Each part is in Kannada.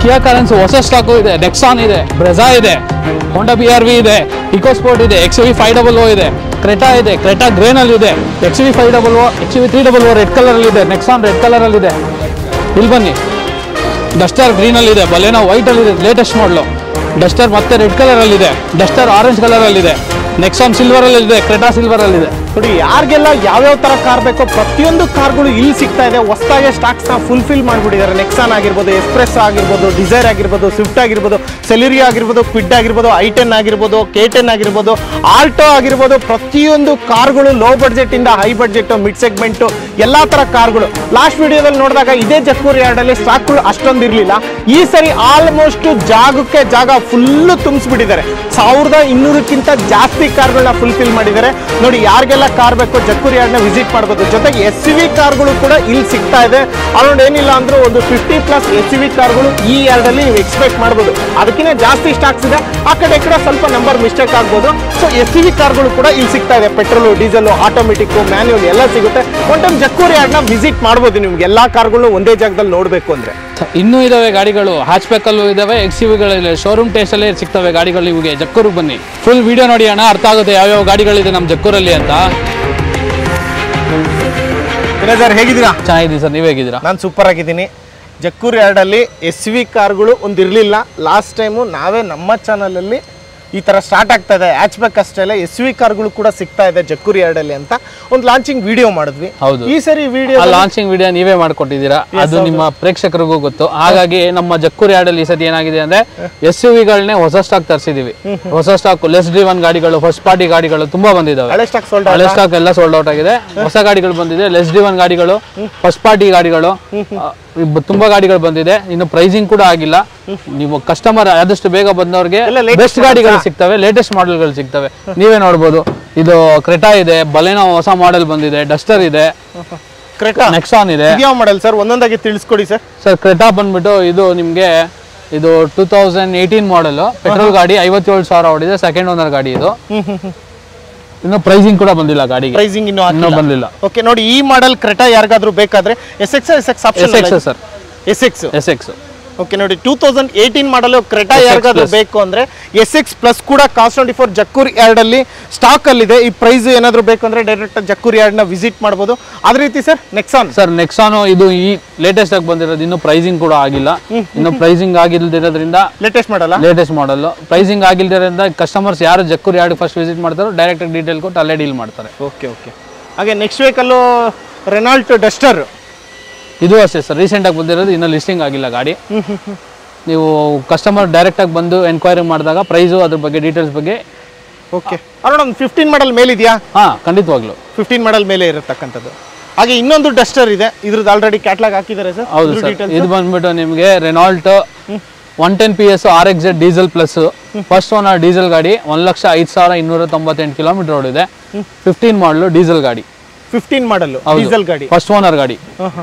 ಕಿಯಾ ಕಾರೆನ್ಸ್ ಹೊಸ ಸ್ಟಾಕು ಇದೆ, ನೆಕ್ಸಾನ್ ಇದೆ, ಬ್ರೆಜಾ ಇದೆ, ಹೋಂಡಾ BRV ಇದೆ, ಇಕೋಸ್ಪೋರ್ಟ್ ಇದೆ, XUV 500 ಇದೆ, ಕ್ರೆಟಾ ಇದೆ, ಕ್ರೆಟಾ ಗ್ರೇನಲ್ಲಿ ಇದೆ, XUV 500, XUV 300 ರೆಡ್ ಕಲರಲ್ಲಿ ಇದೆ, ನೆಕ್ಸಾನ್ ರೆಡ್ ಕಲರಲ್ಲಿ ಇದೆ. ಇಲ್ಲಿ ಬನ್ನಿ, ಡಸ್ಟರ್ ಗ್ರೀನಲ್ಲಿ ಇದೆ, ಬಲೆನೋ ವೈಟಲ್ಲಿ ಇದೆ, ಲೇಟೆಸ್ಟ್ ಮಾಡಲು. ಡಸ್ಟರ್ ಮತ್ತೆ ರೆಡ್ ಕಲರಲ್ಲಿ ಇದೆ, ಡಸ್ಟರ್ ಆರೆಂಜ್ ಕಲರಲ್ಲಿ ಇದೆ, ನೆಕ್ಸಾನ್ ಸಿಲ್ವರಲ್ಲಿ ಇದೆ, ಕ್ರೆಟಾ ಸಿಲ್ವರಲ್ಲಿ ಇದೆ. ನೋಡಿ, ಯಾರಿಗೆಲ್ಲ ಯಾವ್ಯಾವ ತರ ಕಾರ್ ಬೇಕೋ ಪ್ರತಿಯೊಂದು ಕಾರ್ಗಳು ಇಲ್ಲಿ ಸಿಗ್ತಾ ಇದೆ. ಹೊಸದಾಗಿ ಸ್ಟಾಕ್ಸ್ ನ ಫುಲ್ಫಿಲ್ ಮಾಡಿಬಿಟ್ಟಿದ್ದಾರೆ. ನೆಕ್ಸಾನ್ ಆಗಿರ್ಬೋದು, ಎಕ್ಸ್ಪ್ರೆಸ್ ಆಗಿರ್ಬೋದು, ಡಿಸೈರ್ ಆಗಿರ್ಬೋದು, ಸ್ವಿಫ್ಟ್ ಆಗಿರ್ಬೋದು, ಸೆಲೆರಿಯೋ ಆಗಿರ್ಬೋದು, ಕ್ವಿಡ್ ಆಗಿರ್ಬೋದು, i10 ಆಗಿರ್ಬೋದು, K10 ಆಗಿರ್ಬೋದು, ಆಲ್ಟೋ ಆಗಿರ್ಬೋದು, ಪ್ರತಿಯೊಂದು ಕಾರ್ಗಳು ಲೋ ಬಡ್ಜೆಟ್ ಇಂದ ಹೈ ಬಡ್ಜೆಟ್, ಮಿಡ್ ಸೆಗ್ಮೆಂಟ್ ಎಲ್ಲಾ ತರ ಕಾರ್ಗಳು. ಲಾಸ್ಟ್ ವಿಡಿಯೋದಲ್ಲಿ ನೋಡಿದಾಗ ಇದೇ ಜಕ್ಕೂರ್ ಯಾರ್ಡ್ ಅಲ್ಲಿ ಸ್ಟಾಕ್ಗಳು ಅಷ್ಟೊಂದು ಇರಲಿಲ್ಲ. ಈ ಸರಿ ಆಲ್ಮೋಸ್ಟ್ ಜಾಗಕ್ಕೆ ಜಾಗ ಫುಲ್ ತುಂಬಿಸ್ಬಿಟ್ಟಿದ್ದಾರೆ. 1200ಕ್ಕಿಂತ ಜಾಸ್ತಿ ಕಾರ್ಗಳನ್ನ ಫುಲ್ಫಿಲ್ ಮಾಡಿದ್ದಾರೆ. ನೋಡಿ, ಯಾರಿಗೆಲ್ಲ ಕಾರ್ ಬೇಕು ಜಕ್ಕೂರ್ ಯಾರ್ಡ್ ನ ವಿಸಿಟ್ ಮಾಡಬಹುದು. ಜೊತೆಗೆ SUV ಕಾರ್ಗಳು ಕೂಡ ಇಲ್ಲಿ ಸಿಗ್ತಾ ಇದೆ. ಅರೌಂಡ್ ಏನಿಲ್ಲ ಅಂದ್ರೂ ಒಂದು 50+ SUV ಕಾರ್ಗಳು ಈ ಯಾರ್ಡ್ ಅಲ್ಲಿ ನೀವು ಎಕ್ಸ್ಪೆಕ್ಟ್ ಮಾಡಬಹುದು. ಅದಕ್ಕಿಂತ ಜಾಸ್ತಿ ಸ್ಟಾಕ್ಸ್ ಇದೆ. ಆ ಕಡೆ ಈ ಕಡೆ ಸ್ವಲ್ಪ ನಂಬರ್ ಮಿಸ್ಟೇಕ್ ಆಗ್ಬೋದು. ಸೊ SUV ಕಾರ್ಗಳು ಕೂಡ ಇಲ್ಲಿ ಸಿಗ್ತಾ ಇದೆ. ಪೆಟ್ರೋಲ್, ಡೀಸೆಲ್, ಆಟೋಮೆಟಿಕ್, ಮ್ಯಾನ್ಯುವಲ್ ಎಲ್ಲ ಸಿಗುತ್ತೆ. ಒನ್ ಟೈಮ್ ಜಕ್ಕೂರ್ ಯಾರ್ಡ್ ನ ವಿಸಿಟ್ ಮಾಡಬಹುದು. ನಿಮ್ಗೆ ಎಲ್ಲಾ ಕಾರ್ಗಳು ಒಂದೇ ಜಾಗದಲ್ಲಿ ನೋಡಬೇಕು ಅಂದ್ರೆ. ಇನ್ನೂ ಇದಾವೆ ಗಾಡಿಗಳು, ಹ್ಯಾಚ್ಬ್ಯಾಕ್ ಅಲ್ಲೂ ಇದಾವೆ, XUV ಶೋರೂಮ್ ಟೇಸ್ಟ್ ಅಲ್ಲೇ ಸಿಗ್ತವೆ ಗಾಡಿಗಳು. ಇವಿಗೆ ಜಕ್ಕೂರಿಗೆ ಬನ್ನಿ, ಫುಲ್ ವಿಡಿಯೋ ನೋಡಿ ಅಣ್ಣ, ಅರ್ಥ ಆಗುತ್ತೆ ಯಾವ್ಯಾವ ಗಾಡಿಗಳಿದೆ ನಮ್ಮ ಜಕ್ಕೂರಲ್ಲಿ ಅಂತ. ಸರ್, ಹೇಗಿದ್ದೀರಾ? ಚೆನ್ನಾಗಿದ್ದೀನಿ ಸರ್, ನೀವ್ ಹೇಗಿದ್ದೀರಾ? ನಾನು ಸೂಪರ್ ಆಗಿದ್ದೀನಿ. ಜಕ್ಕೂರ್ ಯಾರ್ಡ್ ಅಲ್ಲಿ SUV ಕಾರ್ಗಳು ಒಂದು ಇರಲಿಲ್ಲ. ಲಾಸ್ಟ್ ಟೈಮು ನಾವೇ ನಮ್ಮ ಚಾನಲ್ ಅಲ್ಲಿ ಈ ತರ ಸ್ಟಾರ್ಟ್ ಆಗ್ತಾ ಇದೆ. ಹ್ಯಾಚ್ಬ್ಯಾಕ್ ಅಷ್ಟೇ ಅಲ್ಲ, SUV ಕಾರ್ಗಳು ಕೂಡ ಸಿಗ್ತಾ ಇದೆ ಜಕ್ಕೂರ್ ಯಾರ್ಡ್ ಅಲ್ಲಿ ಅಂತ ಒಂದು ಲಾಂಚಿಂಗ್ ವಿಡಿಯೋ ಮಾಡಿದ್ವಿ. ಈ ಸರಿ ವಿಡಿಯೋ ಲಾಂಚಿಂಗ್ ವಿಡಿಯೋ ನೀವೇ ಮಾಡ್ಕೊಟ್ಟಿದ್ದೀರಾ, ಅದು ನಿಮ್ಮ ಪ್ರೇಕ್ಷಕರಿಗೂ ಗೊತ್ತು. ಹಾಗಾಗಿ ನಮ್ಮ ಜಕ್ಕೂರ್ ಯಾರ್ಡ್ ಅಲ್ಲಿ ಈ ಸತಿ ಏನಾಗಿದೆ ಅಂದ್ರೆ SUV ಗಳನ್ನೇ ಹೊಸ ಸ್ಟಾಕ್ ತರಿಸಿದೀವಿ. ಹೊಸ ಸ್ಟಾಕ್, ಲೆಸ್ ಡ್ರಿವನ್ ಗಾಡಿಗಳು, ಫಸ್ಟ್ ಪಾರ್ಟಿ ಗಾಡಿಗಳು ತುಂಬಾ ಬಂದಿದ್ದಾವೆ. ಹಳೆ ಸ್ಟಾಕ್ ಎಲ್ಲ ಸೋಲ್ಡ್ ಔಟ್ ಆಗಿದೆ. ಹೊಸ ಗಾಡಿಗಳು ಬಂದಿದೆ, ಲೆಸ್ ಡ್ರಿವನ್ ಗಾಡಿಗಳು, ಫಸ್ಟ್ ಪಾರ್ಟಿ ಗಾಡಿಗಳು, ತುಂಬಾ ಗಾಡಿಗಳು ಬಂದಿದೆ. ಇನ್ನು ಪ್ರೈಸಿಂಗ್ ಕೂಡ ಆಗಿಲ್ಲ. ನೀವು ಕಸ್ಟಮರ್ ಆದಷ್ಟು ಬೇಗ ಬಂದವ್ರಿಗೆ ಬೆಸ್ಟ್ ಗಾಡಿಗಳು ಸಿಗ್ತವೆ, ಲೇಟೆಸ್ಟ್ ಮಾಡೆಲ್ಗಳು ಸಿಗ್ತವೆ. ನೀವೇ ನೋಡ್ಬೋದು, ಇದು ಕ್ರೆಟಾ ಇದೆ, ಬಲೆನೋ ಹೊಸ ಮಾಡೆಲ್ ಬಂದಿದೆ, ಡಸ್ಟರ್ ಇದೆ, ನೆಕ್ಸಾನ್ ಇದೆ. ಯಾವ ಮಾಡೆಲ್ ಸರ್? ಒಂದೊಂದಾಗಿ ತಿಳಿಸ್ಕೊಡಿ ಸರ್. ಸರ್, ಕ್ರೆಟಾ ಬಂದ್ಬಿಟ್ಟು ಇದು ನಿಮ್ಗೆ ಇದು 2018 ಮಾಡೆಲ್, ಪೆಟ್ರೋಲ್ ಗಾಡಿ, 57,000 ಓಡಿದೆ, ಸೆಕೆಂಡ್ ಓನರ್ ಗಾಡಿ ಇದು. ಇನ್ನು ಪ್ರೈಸಿಂಗ್ ಕೂಡ ಬಂದಿಲ್ಲ ಗಾಡಿಗೆ, ಪ್ರೈಸಿಂಗ್ ಇನ್ನೂ ಬಂದಿಲ್ಲ. ಓಕೆ, ನೋಡಿ, ಈ ಮಾಡೆಲ್ ಕ್ರೆಟಾ ಯಾರಿಗಾದ್ರೂ ಬೇಕಾದ್ರೆ SX option sir, SX. Okay, ನೋಡಿ, 2018 ಮಾಡಲು ಕ್ರೆಟಾ ಯಾರಿಗಾದ್ರೂ ಬೇಕು ಅಂದ್ರೆ SX ಪ್ಲಸ್ ಕೂಡ ಕಾಸ್ಟ್ 24 ಜಕ್ಕೂರ್ ಯಾರ್ಡ್ ಅಲ್ಲಿ ಸ್ಟಾಕ್ ಅಲ್ಲಿ ಇದೆ. ಈ ಪ್ರೈಸ್ ಏನಾದ್ರು ಬೇಕು ಅಂದ್ರೆ ಡೈರೆಕ್ಟ್ ಜಕ್ಕೂರ್ ಯಾರ್ಡ್ ನ ವಿಸಿಟ್ ಮಾಡಬಹುದು. ಅದೇ ರೀತಿ ಸರ್, ನೆಕ್ಸಾನ್ ಇದು ಈ ಲೇಟೆಸ್ಟ್ ಆಗಿ ಬಂದಿರೋದು, ಇನ್ನು ಪ್ರೈಸಿಂಗ್ ಕೂಡ ಆಗಿಲ್ಲ. ಇನ್ನು ಪ್ರೈಸಿಂಗ್ ಆಗಿಲ್ದಿರೋದ್ರಿಂದ ಲೇಟೆಸ್ಟ್ ಮಾಡಲ್ ಪ್ರೈಸಿಂಗ್ ಆಗಿಲ್ದಿರೋದ್ರಿಂದ ಕಸ್ಟಮರ್ಸ್ ಯಾರು ಜಕ್ಕೂರ್ ಯಾರ್ಡ್ ಫಸ್ಟ್ ವಿಸಿಟ್ ಮಾಡ್ತಾರೋ ಡೈರೆಕ್ಟ್ ಆಗಿ ಡೀಟೇಲ್ ಕೊಟ್ಟು ಅಲ್ಲೇ ಡೀಲ್ ಮಾಡ್ತಾರೆ. ಓಕೆ. ಹಾಗೆ ನೆಕ್ಸ್ಟ್ ವೆಹಿಕಲ್ ರೆನಾಲ್ಟ್ ಡಸ್ಟರ್, ಇದು ಅಷ್ಟೇ ಸರ್, ರೀಸೆಂಟ್ ಆಗಿ ಬಂದಿರೋದು, ಇನ್ನೂ ಲಿಸ್ಟಿಂಗ್ ಆಗಿಲ್ಲ ಗಾಡಿ. ನೀವು ಕಸ್ಟಮರ್ ಡೈರೆಕ್ಟ್ ಆಗಿ ಬಂದು ಎನ್ಕ್ವೈರಿ ಮಾಡಿದಾಗ ಪ್ರೈಸು ಅದ್ರ ಬಗ್ಗೆ ಡೀಟೇಲ್ಸ್ ಬಗ್ಗೆ. ಓಕೆ, ಅರೌಂಡ್ ಒಂದು 15 ಮಾಡಲ್ ಮೇಲೆ ಇದೆಯಾ? ಖಂಡಿತವಾಗ್ಲು 15 ಮಾಡಲ್ ಮೇಲೆ ಇರತಕ್ಕಂಥದ್ದು. ಹಾಗೆ ಇನ್ನೊಂದು ಡಸ್ಟರ್ ಇದೆ, ಇದ್ರದ್ದು ಆಲ್ರೆಡಿ ಕ್ಯಾಟ್ಲಾಗ್ ಹಾಕಿದ್ದಾರೆ ಸರ್. ಹೌದು ಸರ್, ಇದು ಬಂದ್ಬಿಟ್ಟು ನಿಮಗೆ Renault 110 PS RXZ diesel plus, first owner diesel ಗಾಡಿ, 1,05,298 ಕಿಲೋಮೀಟರ್ ಓಡಿದೆ, 15 ಮಾಡಲು ಡೀಸೆಲ್ ಗಾಡಿ. 15 ಮಾಡಲ್ ಡೀಸೆಲ್ ಗಾಡಿ, ಫಸ್ಟ್ ಓನರ್ ಗಾಡಿ.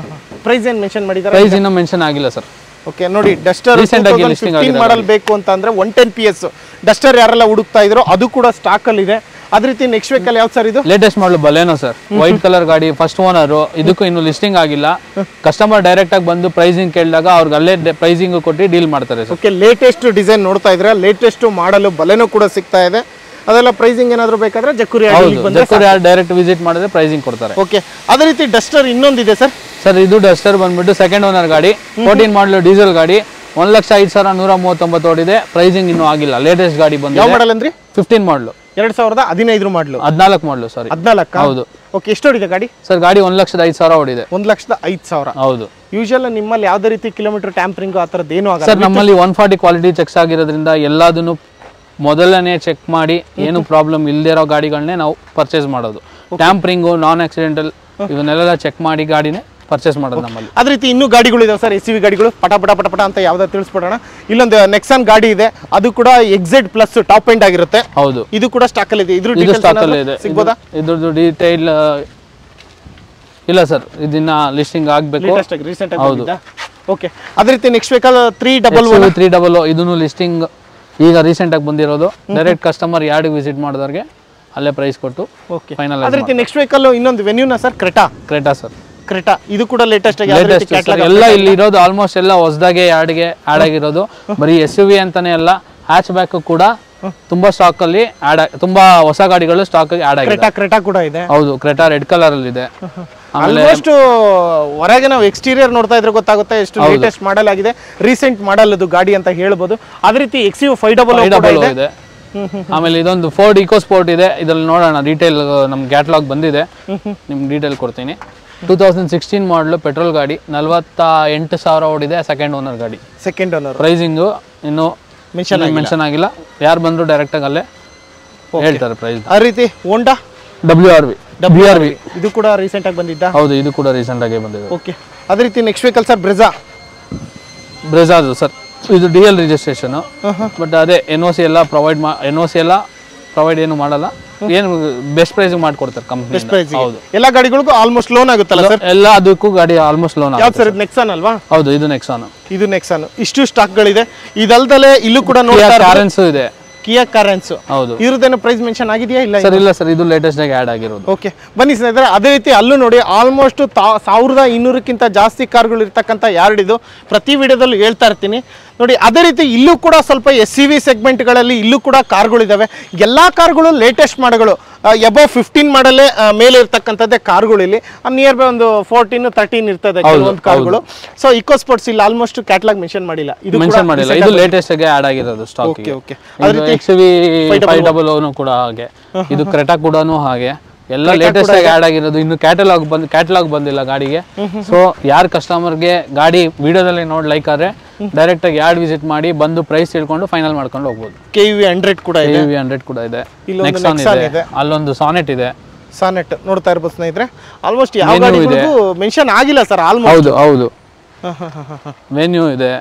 ಪ್ರೈಸ್ ಏನು ಮೆನ್ಷನ್ ಮಾಡಿದ್ದಾರೆ? ಪ್ರೈಸ್ ಇನ್ನೂ ಮೆನ್ಷನ್ ಆಗಿಲ್ಲ ಸರ್. ಓಕೆ, ನೋಡಿ, ಡಸ್ಟರ್ 15 ಮಾಡಲ್ ಬೇಕು ಅಂತಂದ್ರೆ 110 PS ಡಸ್ಟರ್ ಯಾರೆಲ್ಲ ಹುಡುಕ್ತಾ ಇದ್ರು ಅದು ಕೂಡ ಸ್ಟಾಕ್ ಅಲ್ಲಿ ಇದೆ. ಅದೇ ರೀತಿ ನೆಕ್ಸ್ಟ್ ವೆಹಿಕಲ್ ಯಾವ್ದು ಸರ್? ಇದು latest model Baleno sir, white colour ಗಾಡಿ, ಫಸ್ಟ್ ಓನರ್. ಇದಕ್ಕೂ ಇನ್ನು ಲಿಸ್ಟಿಂಗ್ ಆಗಿಲ್ಲ. ಕಸ್ಟಮರ್ ಡೈರೆಕ್ಟ್ ಆಗಿ ಬಂದು ಪ್ರೈಸಿಂಗ್ ಕೇಳಿದಾಗ ಅವ್ರಿಗೆ ಅಲ್ಲೇ ಪ್ರೈಸಿಂಗ್ ಕೊಟ್ಟು ಡೀಲ್ ಮಾಡ್ತಾರೆ ಸರ್. ಓಕೆ, ಲೇಟೆಸ್ಟ್ ಡಿಸೈನ್ ನೋಡ್ತಾ ಇದ್ರೆ ಲೇಟೆಸ್ಟ್ ಮಾಡಲ್ ಬಲೆನೋ ಕೂಡ ಸಿಗ್ತಾ ಇದೆ. ಅದೆಲ್ಲ ಪ್ರೈಸಿಂಗ್ ಏನಾದ್ರು ಬೇಕಾದ್ರೆ ಜಕ್ಕೂರ್ ಯಾರ್ಡ್ ಡೈರೆಕ್ಟ್ ವಿಸಿಟ್ ಮಾಡಿದ್ರೆ ಪ್ರೈಸಿಂಗ್ ಕೊಡ್ತಾರೆ. ಓಕೆ, ಅದೇ ರೀತಿ ಡಸ್ಟರ್ ಇನ್ನೊಂದಿದೆ ಸರ್. ಇದು ಡಸ್ಟರ್ ಬಂದ್ಬಿಟ್ಟು ಸೆಕೆಂಡ್ ಓನರ್ ಗಾಡಿ, 14 ಮಾಡಲ್ ಡೀಸೆಲ್ ಗಾಡಿ, 1,05,139 ಓಡಿದೆ, ಪ್ರೈಸಿಂಗ್ ಇನ್ನೂ ಆಗಿಲ್ಲ. ಲೇಟೆಸ್ಟ್ ಗಾಡಿ ಬಂದಿದೆ. ಯಾವ ಮಾಡಲ್ ಅಂದ್ರಿ? 15 ಮಾಡಲು, 2015 ಮಾಡಲು, 14 ಮಾಡಲು, ಸಾರಿ 14. ಹೌದು. ಓಕೆ, ಎಷ್ಟು ಓಡಿದೆ ಗಾಡಿ ಸರ್? ಗಾಡಿ 1,05,000 ಓಡಿದೆ. 1,05,000. ಹೌದು. ಯೂಶುವಲ್ ನಿಮ್ಮಲ್ಲಿ ಯಾವ್ದೇ ರೀತಿ ಕಿಲೋಮೀಟರ್ ಟ್ಯಾಂಪರಿಂಗ್ ಆ ಥರದ್ದು ಏನೂ ಆಗಲ್ಲ ಸರ್. ನಮ್ಮಲ್ಲಿ 140 ಕ್ವಾಲಿಟಿ ಚೆಕ್ಸ್ ಆಗಿರೋದ್ರಿಂದ ಎಲ್ಲದನ್ನು ಮೊದಲನೇ ಚೆಕ್ ಮಾಡಿ ಏನು ಪ್ರಾಬ್ಲಮ್ ಇಲ್ಲದೆ ಇರೋ ಗಾಡಿಗಳನ್ನೇ ನಾವು ಪರ್ಚೇಸ್ ಮಾಡೋದು. ಟ್ಯಾಂಪರಿಂಗು, ನಾನ್ ಆಕ್ಸಿಡೆಂಟಲ್ ಇವನ್ನೆಲ್ಲ ಚೆಕ್ ಮಾಡಿ ಗಾಡಿನೇ ಪರ್ಚೇಸ್ ಮಾಡೋದು ನಮ್ಮಲ್ಲಿ. ಅದೇ ರೀತಿ ಇನ್ನೂ ಗಾಡಿಗಳು ಇದಾವೆ ಸರ್, SUV ಗಾಡಿಗಳು. ಪಟ ಅಂತ ಯಾವ್ದಾದ್ರು ತಿಳಿಸ್ಬಿಡೋಣ. ಇಲ್ಲೊಂದು ನೆಕ್ಸಾನ್ ಗಾಡಿ ಇದೆ, ಅದು ಕೂಡ XZ ಪ್ಲಸ್ ಟಾಪ್ ಎಂಡ್ ಆಗಿರುತ್ತೆ. ಹೌದು, ಇದು ಕೂಡ ಸ್ಟಾಕ್ ಅಲ್ಲಿ ಇದೆ. ಇದು ಸ್ಟಾಕ್ ಅಲ್ಲಿ ಇದೆ. ಸಿಗ್ಬೋದಾ? ಇದ್ರದ್ದು ಡೀಟೇಲ್ ಇಲ್ಲ ಸರ್, ಇದನ್ನ ಲಿಸ್ಟಿಂಗ್ ಆಗಬೇಕು. ಹೌದು. ಓಕೆ, ಅದೇ ರೀತಿ ನೆಕ್ಸ್ಟ್ ವೆಹಿಕಲ್ 300 ಇದನ್ನು ಲಿಸ್ಟಿಂಗ್ ಈಗ ರೀಸೆಂಟ್ ಆಗಿ ಬಂದಿರೋದು. ಡೈರೆಕ್ಟ್ ಕಸ್ಟಮರ್ ಯಾರ್ಡ್ ವಿಸಿಟ್ ಮಾಡಿದವ್ರಿಗೆ ಅಲ್ಲೇ ಪ್ರೈಸ್ ಕೊಟ್ಟು ಫೈನಲ್. ಅದೇ ರೀತಿ ನೆಕ್ಸ್ಟ್ ವೆಹಿಕಲ್ ಇನ್ನೊಂದು ವೆನ್ಯೂನ ಸರ್, ಕ್ರೆಟಾ ಸರ್. ಕ್ರೆಟಾ ಇದು ಕೂಡ ಲೇಟೆಸ್ಟ್ ಎಲ್ಲ ಇಲ್ಲಿ ಇರೋದು ಆಲ್ಮೋಸ್ಟ್ ಎಲ್ಲ ಹೊಸದಾಗೆ ಯಾರ್ಡ್ಗೆ ಆಡ್ ಆಗಿರೋದು. ಬರೀ SUV ಅಂತಾನೆ ಅಲ್ಲ, ಹ್ಯಾಚ್ ಬ್ಯಾಕ್ ಕೂಡ ತುಂಬಾ ಸ್ಟಾಕ್ ಅಲ್ಲಿ ತುಂಬಾ ಹೊಸ ಗಾಡಿಗಳು ಸ್ಟಾಕ್ ಆಡ್ ಆಗಿದೆ. ಕ್ರೆಟಾ ಕೂಡ ಇದೆ. ಹೌದು, ಕ್ರೆಟಾ ರೆಡ್ ಕಲರ್ ಅಲ್ಲಿ ಇದೆ. ಆಲ್ಮೋಸ್ಟ್ ಹೊರಗೆ ನಾವು ಎಕ್ಸ್ಟೀರಿಯರ್ ನೋಡ್ತಾ ಇದ್ರೆ ಗೊತ್ತಾಗುತ್ತೆ ಎಷ್ಟು ಲೇಟೆಸ್ಟ್ ಮಾಡೆಲ್ ಆಗಿದೆ, ರೀಸೆಂಟ್ ಮಾಡೆಲ್ ಅದು ಗಾಡಿ ಅಂತ ಹೇಳ್ಬೋದು. ಅದೇ ರೀತಿ XUV 500 ಇದೆ. ಆಮೇಲೆ ಇದೊಂದು ಫೋರ್ಡ್ ಇಕೋ ಸ್ಪೋರ್ಟ್ ಇದೆ. ಇದ್ರಲ್ಲಿ ನೋಡೋಣ ಡೀಟೇಲ್, ನಮ್ ಕ್ಯಾಟಲಾಗ್ ಬಂದಿದೆ, ನಿಮ್ಗೆ ಡೀಟೇಲ್ ಕೊಡ್ತೀನಿ. 2016 ಮಾಡಲು ಪೆಟ್ರೋಲ್ ಗಾಡಿ, 48,000 ಓಡಿದೆ. ಸೆಕೆಂಡ್ ಓನರ್ ಗಾಡಿ. ಪ್ರೈಸಿಂಗು ಇನ್ನು ಮೆನ್ಷನ್ ಆಗಿಲ್ಲ, ಯಾರು ಬಂದ್ರು ಡೈರೆಕ್ಟ್ ಆಗಿ ಅಲ್ಲೇ ಹೇಳ್ತಾರೆ ಪ್ರೈಸ್. ಆ ರೀತಿ ಹೋಂಡಾ WRV ಇದು ಕೂಡ ರೀಸೆಂಟ್ ಆಗಿ ಬಂದಿದ್ದ. ಹೌದು, ಇದು ಕೂಡ ರೀಸೆಂಟ್ ಆಗಿ ಬಂದಿದೆ. ಓಕೆ, ಅದೇ ರೀತಿ ನೆಕ್ಸ್ಟ್ ವೆಹಿಕಲ್ ಸರ್ ಬ್ರೆಜಾದು ಸರ್, ಇದು DL ರಿಜಿಸ್ಟ್ರೇಷನ್. ಬಟ್ ಅದೇ NOC ಎಲ್ಲ ಪ್ರೊವೈಡ್ ಏನು ಮಾಡಲ್ಲ, ಏನು ಬೆಸ್ಟ್ ಪ್ರೈಸ್ ಮಾಡ್ಕೊಡ್ತಾರೆ ಕಂಪ್ನಿ. ಹೌದು, ಎಲ್ಲ ಗಾಡಿಗಳಿಗೂ ಆಲ್ಮೋಸ್ಟ್ ಲೋನ್ ಆಗುತ್ತಲ್ಲ ಸರ್? ಎಲ್ಲ ಅದಕ್ಕೂ ಗಾಡಿ ಆಲ್ಮೋಸ್ಟ್ ಲೋನ್. ಯಾವ್ದು ಸರ್? ಇದು ನೆಕ್ಸಾನ್ ಅಲ್ವಾ? ಹೌದು, ಇದು ನೆಕ್ಸಾನ್. ಇಷ್ಟು ಸ್ಟಾಕ್ ಗಳಿದೆ. ಇದಲ್ದಲೆ ಇಲ್ಲೂ ಕೂಡ ಇದೆ, ಕಿಯಾ ಕಾರೆನ್ಸ್. ಹೌದು, ಇದ್ರದ್ದೇನು ಪ್ರೈಸ್ ಮೆನ್ಷನ್ ಆಗಿದೆಯಾ? ಇಲ್ಲ ಸರ್, ಇದು ಲೇಟೆಸ್ಟ್ ಆಗಿ ಆಡ್ ಆಗಿರೋದು. ಓಕೆ, ಬನ್ನಿ ಸ್ನೇಹಿತರೆ. ಅದೇ ರೀತಿ ಅಲ್ಲೂ ನೋಡಿ ಆಲ್ಮೋಸ್ಟ್ 1200ಕ್ಕಿಂತ ಜಾಸ್ತಿ ಕಾರ್ಗಳು ಇರ್ತಕ್ಕಂಥ ಯಾರ್ಡ್ ಇದು. ಪ್ರತಿ ವಿಡಿಯೋದಲ್ಲೂ ಹೇಳ್ತಾ ಇರ್ತೀನಿ ನೋಡಿ. ಅದೇ ರೀತಿ ಇಲ್ಲೂ ಕೂಡ ಸ್ವಲ್ಪ SUV ಸೆಗ್ಮೆಂಟ್ಗಳಲ್ಲಿ ಇಲ್ಲೂ ಕೂಡ ಕಾರ್ಗಳಿದ್ದಾವೆ. ಎಲ್ಲ ಕಾರ್ಗಳು ಲೇಟೆಸ್ಟ್ ಮಾಡಗಳು, ಎಬವ್ 15 ಮಾಡಲೇ ಮೇಲೆ ಇರ್ತಕ್ಕಂಥದ್ದೇ ಕಾರ್ಗಳು. ಇಲ್ಲಿ ನಿಯರ್ ಬೈ ಒಂದು 14-13 ಇರ್ತದೆ ಕೆಲವೊಂದು ಕಾರ್ಗಳು. ಸೊ ಇಕೋ ಸ್ಪೋರ್ಟ್ಸ್ ಇಲ್ಲಿ ಆಲ್ಮೋಸ್ಟ್ ಕ್ಯಾಟಲಾಗ್ ಮೆನ್ಷನ್ ಮಾಡಿಲ್ಲ, ಇದು ಲೇಟೆಸ್ಟ್ ಆಗಿ ಆಡ್ ಆಗಿರೋದು ಸ್ಟಾಕ್. XUV 500 ಕೂಡ ಹಾಗೆ, ಇದು ಕ್ರೆಟಾ ಕೂಡ ಹಾಗೆ, ಎಲ್ಲ ಲೇಟೆಸ್ಟ್ ಆಗಿ ಆಡ್ ಆಗಿರೋದು. ಇನ್ನು ಕ್ಯಾಟಲಾಗ್ ಬಂದಿಲ್ಲ ಗಾಡಿಗೆ. ಸೊ ಯಾರು ಕಸ್ಟಮರ್ಗೆ ಗಾಡಿ ವಿಡಿಯೋದಲ್ಲಿ ನೋಡಿ ಲೈಕ್ ಆದ್ರೆ ಡೈರೆಕ್ಟ್ ಆಗಿ ಯಾರ್ಡ್ ವಿಸಿಟ್ ಮಾಡಿ ಬಂದು ಪ್ರೈಸ್ ತಿಳ್ಕೊಂಡು ಫೈನಲ್ ಮಾಡ್ಕೊಂಡು ಹೋಗ್ಬೋದು. KUV 100 ಕೂಡ ಇದೆ. ನೆಕ್ಸಾನ್ ಇದೆ, ಅಲ್ಲೊಂದು ಸಾನೆಟ್ ಇದೆ. ಸಾನೆಟ್ ನೋಡ್ತಾ ಇರ್ಬೋದು ಸ್ನೇಹಿತರೆ. ಆಲ್ಮೋಸ್ಟ್ ಯಾವ ಗಾಡಿಗಳಿಗೂ ಮೆನ್ಷನ್ ಆಗಿಲ್ಲ ಸರ್. ಆಲ್ಮೋಸ್ಟ್ ಹೌದು. ವೆನ್ಯೂ ಇದೆ,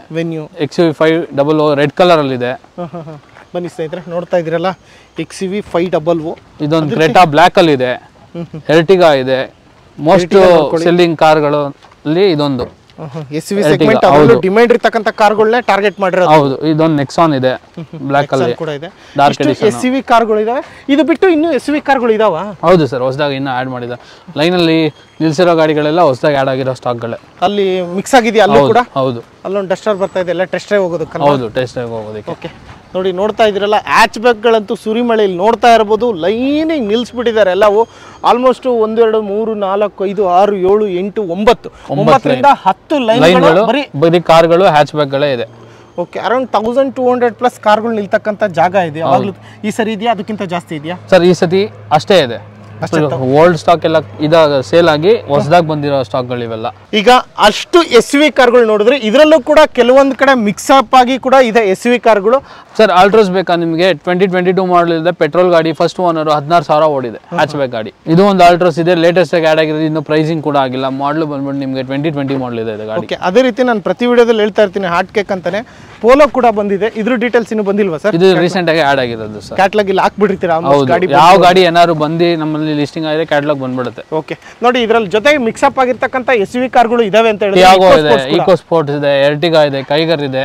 XUV 500 ರೆಡ್ ಕಲರ್ ಅಲ್ಲಿ ಇದೆ. ಬನ್ನಿ ಸ್ನೇಹಿತರೆ, ನೋಡ್ತಾ ಇದ್ದೀರಲ್ಲ XUV 500. ಇದೊಂದು ಕ್ರೆಟಾ ಬ್ಲಾಕ್ ಅಲ್ಲಿ ಇದೆ, ಎರ್ಟಿಗಾ ಇದೆ. ಮೋಸ್ಟ್ ಸೆಲ್ಲಿಂಗ್ ಕಾರ್ಗಳಲ್ಲಿ ಇದೊಂದು SUV ಸೆಗ್ಮೆಂಟ್ ಅದರಲ್ಲೂ ಡಿಮ್ಯಾಂಡ್ ಇರತಕ್ಕಂತ ಕಾರ್ಗಳನ್ನ ಟಾರ್ಗೆಟ್ ಮಾಡಿರೋದು. ಹೌದು, ಇದೊಂದು ನೆಕ್ಸಾನ್ ಇದೆ, ಬ್ಲಾಕ್ ಅಲ್ಲಿ ಕೂಡ ಇದೆ. SUV ಕಾರ್ಗಳು ಇದಾವೆ. ಇದು ಬಿಟ್ಟು ಇನ್ನು SUV ಕಾರ್ಗಳು ಇದಾವ? ಹೌದು ಸರ್, ಹೊಸದಾಗಿ ಇನ್ನು ಆಡ್ ಮಾಡಿದ್ದಾರೆ. ಲೈನ್ ಅಲ್ಲಿ ನಿಲ್ಸಿರೋ ಗಾಡಿಗಳೆಲ್ಲ ಹೊಸದಾಗಿ ಆಡ್ ಆಗಿರೋ ಸ್ಟಾಕ್ಗಳೇ. ಅಲ್ಲಿ ಮಿಕ್ಸ್ ಆಗಿದೆಯಾ? ಅಲ್ಲೂ ಕೂಡ ಹೌದು, ಅಲ್ಲೊಂದು ಡಸ್ಟರ್ ಬರ್ತಾ ಇದೆ, ಎಲ್ಲ ಟೆಸ್ಟ್ ಡ್ರೈವ್ ಹೋಗೋದಕ್ಕೆ. ಹೌದು, ಟೆಸ್ಟ್ ಡ್ರೈವ್ ಹೋಗೋದಕ್ಕೆ. ಓಕೆ ನೋಡಿ, ನೋಡ್ತಾ ಇದ್ದೀರಲ್ಲ ಹ್ಯಾಚ್ ಬ್ಯಾಕ್ಗಳಂತೂ ಸುರಿಮಳೆಯಲ್ಲಿ ನೋಡ್ತಾ ಇರ್ಬೋದು. ಲೈನಿಗೆ ನಿಲ್ಲಿಸ್ಬಿಟ್ಟಿದ್ದಾರೆ ಎಲ್ಲವೂ. ಆಲ್ಮೋಸ್ಟ್ 1 2 3 4 5 6 7 8 9ರಿಂದ 10 ಲೈನ್ಗಳು ಬರೀ ಕಾರ್ಗಳು ಹ್ಯಾಚ್ ಬ್ಯಾಕ್ಗಳೇ ಇದೆ. ಓಕೆ, ಅರೌಂಡ್ 1200+ ಕಾರ್ಗಳು ನಿಲ್ತಕ್ಕಂಥ ಜಾಗ ಇದೆ. ಯಾವಾಗಲೂ ಈ ಸರಿ ಇದೆಯಾ, ಅದಕ್ಕಿಂತ ಜಾಸ್ತಿ ಇದೆಯಾ ಸರ್? ಈ ಸತಿ ಅಷ್ಟೇ ಇದೆ. ಓಲ್ಡ್ ಸ್ಟಾಕ್ ಎಲ್ಲ ಇದಾಗ ಸೇಲ್ ಆಗಿ ಹೊಸದಾಗಿ ಬಂದಿರೋ ಸ್ಟಾಕ್ಗಳು ಇವೆಲ್ಲ. ಈಗ ಅಷ್ಟು SUV ಕಾರ್ಗಳು ನೋಡಿದ್ರೆ ಇದರಲ್ಲೂ ಕೂಡ ಕೆಲವೊಂದು ಕಡೆ ಮಿಕ್ಸ್ ಅಪ್ ಆಗಿ ಕೂಡ ಇದೆ SUV ಕಾರ್ಗಳು. ಸರ್, ಆಲ್ಟ್ರೋಸ್ ಬೇಕಾ ನಿಮಗೆ? 2022 ಮಾಡಲ್ ಇದೆ, ಪೆಟ್ರೋಲ್ ಗಾಡಿ, ಫಸ್ಟ್ ಓನರ್, 16,000 ಓಡಿದೆ, ಹ್ಯಾಚ್ ಬ್ಯಾಕ್ ಗಾಡಿ. ಇದು ಒಂದು ಆಲ್ಟ್ರೋಸ್ ಇದೆ, ಲೇಟೆಸ್ಟ್ ಆಗಿ ಆಡ್ ಆಗಿರೋದು. ಇನ್ನು ಪ್ರೈಸಿಂಗ್ ಕೂಡ ಆಗಿಲ್ಲ. ಮಾಡಲ್ ಬಂದ್ಬಿಟ್ಟು ನಿಮಗೆ 2020 ಮಾಡಲ್ ಇದೆ ಗಾಡಿ. ಅದೇ ರೀತಿ ನಾನು ಪ್ರತಿ ವಿಡಿಯೋದಲ್ಲಿ ಹೇಳ್ತಾ ಇರ್ತೀನಿ, ಹಾರ್ಟ್ ಕೇಕ್ ಅಂತಾನೆ ಪೋಲೋ ಕೂಡ ಬಂದಿದೆ. ಇದ್ರ ಡೀಟೇಲ್ಸ್ ಇನ್ನು ಬಂದಿಲ್ವಾ ಸರ್? ಇದು ರೀಸೆಂಟ್ ಆಗಿ ಆಡ್ ಆಗಿರೋದು ಸರ್. ಕ್ಯಾಟಲಾಗ್ ಇಲ್ಲಿ ಹಾಕ್ಬಿಟ್ಟಿರ್ತೀರಾ? ಯಾವ ಗಾಡಿ ಏನಾದ್ರು ಬಂದು ನಮ್ಮಲ್ಲಿ ಲಿಸ್ಟಿಂಗ್ ಆಗಿದೆ, ಕ್ಯಾಟಲಾಗ್ ಬಂದ್ಬಿಡುತ್ತೆ. ಓಕೆ ನೋಡಿ, ಇದ್ರಲ್ಲಿ ಜೊತೆಗೆ ಮಿಕ್ಸ್ ಅಪ್ ಆಗಿರ್ತಕ್ಕಂಥ SUV ಕಾರ್ಗಳು ಇದಾವೆ ಅಂತ ಹೇಳಿದ್ರೆ ಇಕೋ ಸ್ಪೋರ್ಟ್ಸ್ ಇದೆ, ಎರ್ಟಿಗಾ ಇದೆ, ಕೈಗರ್ ಇದೆ.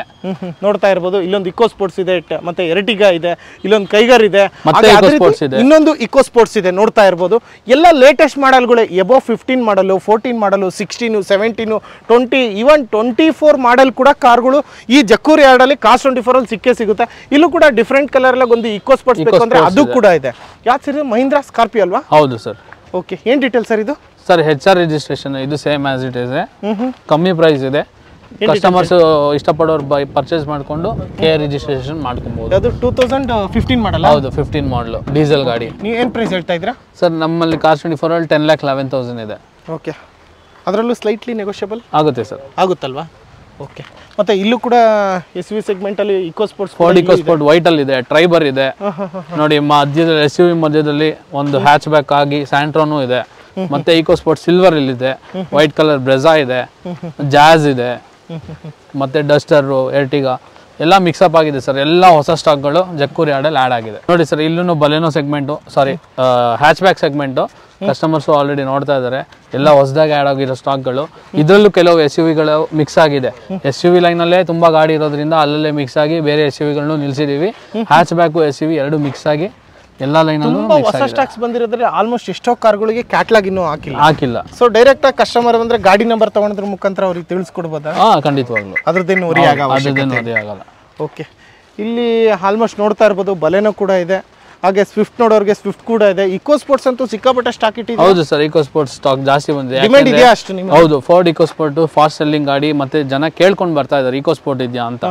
ನೋಡ್ತಾ ಇರಬಹುದು. ಇಲ್ಲೊಂದು ಇಕೋ ಸ್ಪೋರ್ಟ್ಸ್ ಇದೆ, ಮತ್ತೆ ಎರ್ಟಿಗಾ ಇದೆ, ಇಲ್ಲೊಂದು ಕೈಗರ್ ಇದೆ, ಇನ್ನೊಂದು ಇಕೋ ಸ್ಪೋರ್ಟ್ಸ್ ಇದೆ. ನೋಡ್ತಾ ಇರಬಹುದು. ಎಲ್ಲ ಲೇಟೆಸ್ಟ್ ಮಾಡೆಲ್ಗಳು, ಎಬೋ 15 ಮಾಡಲು, 14 ಮಾಡಲು, 16, 17, 20, ಈವನ್ 24 ಮಾಡೆಲ್ ಕೂಡ ಕಾರ್ಗಳು ಈ ಜಕ್ಕೂರ್ ಯಾರ್ಡ್ ಅಲ್ಲಿ ಕಾಸ್ಟ್ 24 ಅಲ್ಲಿ ಸಿಕ್ಕೇ ಸಿಗುತ್ತೆ. ಇಲ್ಲೂ ಕೂಡ ಡಿಫರೆಂಟ್ ಕಲರ್ ಒಂದು ಇಕೋ ಸ್ಪೋರ್ಟ್ಸ್ ಬೇಕು ಅಂದ್ರೆ ಅದು ಕೂಡ ಇದೆ. ಯಾವ್ದು ಸರ್? ಮಹೀಂದ್ರಾ ಸ್ಕಾರ್ಪಿಯೋ ಅಲ್ವಾ? ಹೌದು ಸರ್. ಓಕೆ, ಏನ್ ಡೀಟೇಲ್ ಸರ್ ಇದು? ಸರ್, HR ರಿಜಿಸ್ಟ್ರೇಷನ್ ಇದು ಸೇಮ್ ಆಸ್ ಇಟ್ ಇದೆ. ಕಮ್ಮಿ ಪ್ರೈಸ್ ಇದೆ. ಕಸ್ಟಮರ್ಸ್ ಇಷ್ಟಪಡೋರು ಪರ್ಚೇಸ್ ಮಾಡ್ಕೊಂಡು KR ರಿಜಿಸ್ಟ್ರೇಷನ್ ಮಾಡ್ಕೊಬಹುದು. ಅದು 2015 ಮಾಡಲ್? ಹೌದು, 15 ಮಾಡಲ್ ಡೀಸೆಲ್ ಗಾಡಿ. ನೀವು ಏನು ಪ್ರೈಸ್ ಹೇಳ್ತಾ ಇದ್ದೀರಾ ಸರ್? ನಮ್ಮಲ್ಲಿ ಕಾಸ್ಟ್ 24 ಅಲ್ಲಿ 10,11,000 ಇದೆ. ಓಕೆ, ಅದರಲ್ಲೂ ಸ್ಲೈಟ್ಲಿ ನೆಗೋಷಿಯಬಲ್ ಆಗುತ್ತೆ ಸರ್. ಆಗುತ್ತಲ್ವಾ? ಓಕೆ, ಮತ್ತೆ ಇಲ್ಲೂ ಕೂಡ SUV ಸೆಗ್ಮೆಂಟ್ ಅಲ್ಲಿ EcoSports, Ford EcoSport white ಅಲ್ಲಿ ಇದೆ, ಟ್ರೈಬರ್ ಇದೆ ನೋಡಿ. ಮಧ್ಯದಲ್ಲಿ SUV ಮಧ್ಯದಲ್ಲಿ ಒಂದು ಹ್ಯಾಚ್ ಬ್ಯಾಕ್ ಆಗಿ ಸ್ಯಾಂಟ್ರೋನು ಇದೆ, ಮತ್ತೆ ಇಕೋ ಸ್ಪೋರ್ಟ್ ಸಿಲ್ವರ್ ಇಲ್ಲಿ ಇದೆ, ವೈಟ್ ಕಲರ್ ಬ್ರೆಜಾ ಇದೆ, ಜಾಜ್ ಇದೆ, ಮತ್ತೆ ಡಸ್ಟರ್, ಎರ್ಟಿಗಾ ಎಲ್ಲ ಮಿಕ್ಸಪ್ ಆಗಿದೆ ಸರ್. ಎಲ್ಲ ಹೊಸ ಸ್ಟಾಕ್ಗಳು ಜಕ್ಕೂರ್ ಯಾರ್ಡಲ್ಲಿ ಆಡ್ ಆಗಿದೆ ನೋಡಿ ಸರ್. ಇಲ್ಲೂ Baleno segment, sorry hatchback segment customers already ನೋಡ್ತಾ ಇದ್ದಾರೆ. ಎಲ್ಲ ಹೊಸದಾಗಿ ಆಡ್ ಆಗಿರೋ ಸ್ಟಾಕ್ಗಳು. ಇದರಲ್ಲೂ ಕೆಲವು SUVಗಳು ಮಿಕ್ಸ್ ಆಗಿದೆ. SUV ಲೈನಲ್ಲೇ ತುಂಬಾ ಗಾಡಿ ಇರೋದ್ರಿಂದ ಅಲ್ಲಲ್ಲೇ ಮಿಕ್ಸ್ ಆಗಿ ಬೇರೆ SUVಗಳನ್ನು ನಿಲ್ಸಿದೀವಿ. ಹ್ಯಾಚ್ ಬ್ಯಾಕು SUV ಎರಡು ಮಿಕ್ಸ್ ಆಗಿ ಎಲ್ಲ ಲೈನಲ್ಲೂ ತುಂಬಾ ಹೊಸ ಸ್ಟಾಕ್ಸ್ ಬಂದಿರೋದ್ರೆ ಆಲ್ಮೋಸ್ಟ್ ಎಷ್ಟೋ ಕಾರ್ಗಳಿಗೆ ಕ್ಯಾಟ್ಲಾಗ್ ಇನ್ನೂ ಹಾಕಿಲ್ಲ. ಸೊ ಡೈರೆಕ್ಟ್ ಆಗಿ ಕಸ್ಟಮರ್ ಬಂದ್ರೆ ಗಾಡಿ ನಂಬರ್ ತಗೊಂಡ್ರ ಮುಖಾಂತರ ಅವ್ರಿಗೆ ತಿಳಿಸ್ಕೊಡ್ಬೋದಾ? ಖಂಡಿತವಾಗ್ಲು ಅದ್ರದ್ದೇನು ವರಿ ಆಗಲ್ಲ. ಓಕೆ, ಇಲ್ಲಿ ಆಲ್ಮೋಸ್ಟ್ ನೋಡ್ತಾ ಇರ್ಬೋದು ಬಲೆನೋ ಕೂಡ ಇದೆ, ಹಾಗೆ ಸ್ವಿಫ್ಟ್ ನೋಡೋರಿಗೆ ಸ್ವಿಫ್ಟ್ ಕೂಡ ಇದೆ. ಇಕೋ ಸ್ಪೋರ್ಟ್ಸ್ ಅಂತೂ ಸಿಕ್ಕಾಪಟ್ಟೆ ಸ್ಟಾಕ್ ಇಟ್ಟಿದೆ. ಹೌದು ಸರ್, ಇಕೋ ಸ್ಪೋರ್ಟ್ಸ್ ಸ್ಟಾಕ್ ಜಾಸ್ತಿ ಬಂದಿದೆ. ಡಿಮ್ಯಾಂಡ್ ಇದೆಯಾ ಅಷ್ಟು ನಿಮಗೆ? ಹೌದು, Ford EcoSport fast selling ಗಾಡಿ, ಮತ್ತೆ ಜನ ಕೇಳ್ಕೊಂಡು ಬರ್ತಾ ಇದ್ದಾರೆ ಇಕೋ ಸ್ಪೋರ್ಟ್ ಇದೆಯಾ ಅಂತ.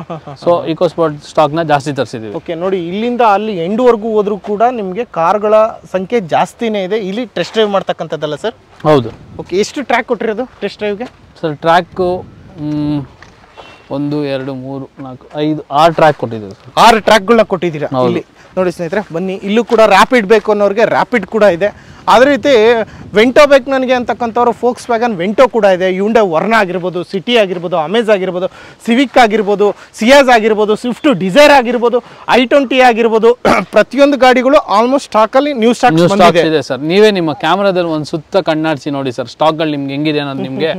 ಸೊ ಇಕೋ ಸ್ಪೋರ್ಟ್ ಸ್ಟಾಕ್ ನ ಜಾಸ್ತಿ ತರಿಸಿದೀವಿ. ಓಕೆ, ನೋಡಿ ಇಲ್ಲಿಂದ ಅಲ್ಲಿ ಎಂಡ್ವರೆಗೂ ಹೋದ್ರೂ ಕೂಡ ನಿಮಗೆ ಕಾರ್ಗಳ ಸಂಖ್ಯೆ ಜಾಸ್ತಿನೇ ಇದೆ. ಇಲ್ಲಿ ಟೆಸ್ಟ್ ಡ್ರೈವ್ ಮಾಡ್ತಕ್ಕಂಥದ್ದಲ್ಲ ಸರ್? ಹೌದು. ಓಕೆ, ಎಷ್ಟು ಟ್ರ್ಯಾಕ್ ಕೊಟ್ಟಿರೋದು ಟೆಸ್ಟ್ ಡ್ರೈವ್ಗೆ? ಸರ್ ಟ್ರ್ಯಾಕ್ 1 2 3 4 5 6 ಟ್ರ್ಯಾಕ್ ಕೊಟ್ಟಿದ್ದೀವಿ. 6 ಟ್ರ್ಯಾಕ್ಗಳನ್ನ ಕೊಟ್ಟಿದ್ದೀರಾ ಇಲ್ಲಿ. ನೋಡಿ ಸ್ನೇಹಿತರೆ, ಬನ್ನಿ, ಇಲ್ಲೂ ಕೂಡ ರ್ಯಾಪಿಡ್ ಬೇಕು ಅನ್ನೋರಿಗೆ ರ್ಯಾಪಿಡ್ ಕೂಡ ಇದೆ. ಅದೇ ರೀತಿ ವೆಂಟೋ ಬೇಕು ನನಗೆ ಅಂತಕ್ಕಂಥವ್ರು ಫೋಕ್ಸ್ ವ್ಯಾಗನ್ ವೆಂಟೋ ಕೂಡ ಇದೆ. ಯುಂಡೈ ವರ್ನ ಆಗಿರ್ಬೋದು, ಸಿಟಿ ಆಗಿರ್ಬೋದು, ಅಮೇಜ್ ಆಗಿರ್ಬೋದು, ಸಿವಿಕ್ ಆಗಿರ್ಬೋದು, ಸಿಯಾಜ್ ಆಗಿರ್ಬೋದು, ಸ್ವಿಫ್ಟ್ ಡಿಸೈರ್ ಆಗಿರ್ಬೋದು, i20 ಆಗಿರ್ಬೋದು, ಪ್ರತಿಯೊಂದು ಗಾಡಿಗಳು ಆಲ್ಮೋಸ್ಟ್ ಸ್ಟಾಕಲ್ಲಿ ನ್ಯೂ ಸ್ಟಾಕ್ ಇದೆ ಸರ್. ನೀವೇ ನಿಮ್ಮ ಕ್ಯಾಮ್ರಾದಲ್ಲಿ ಒಂದು ಸುತ್ತ ಕಣ್ಣಾಡಿಸಿ ನೋಡಿ ಸರ್, ಸ್ಟಾಕ್ಗಳು ನಿಮ್ಗೆ ಹೆಂಗಿದೆ ಅನ್ನೋದು ನಿಮಗೆ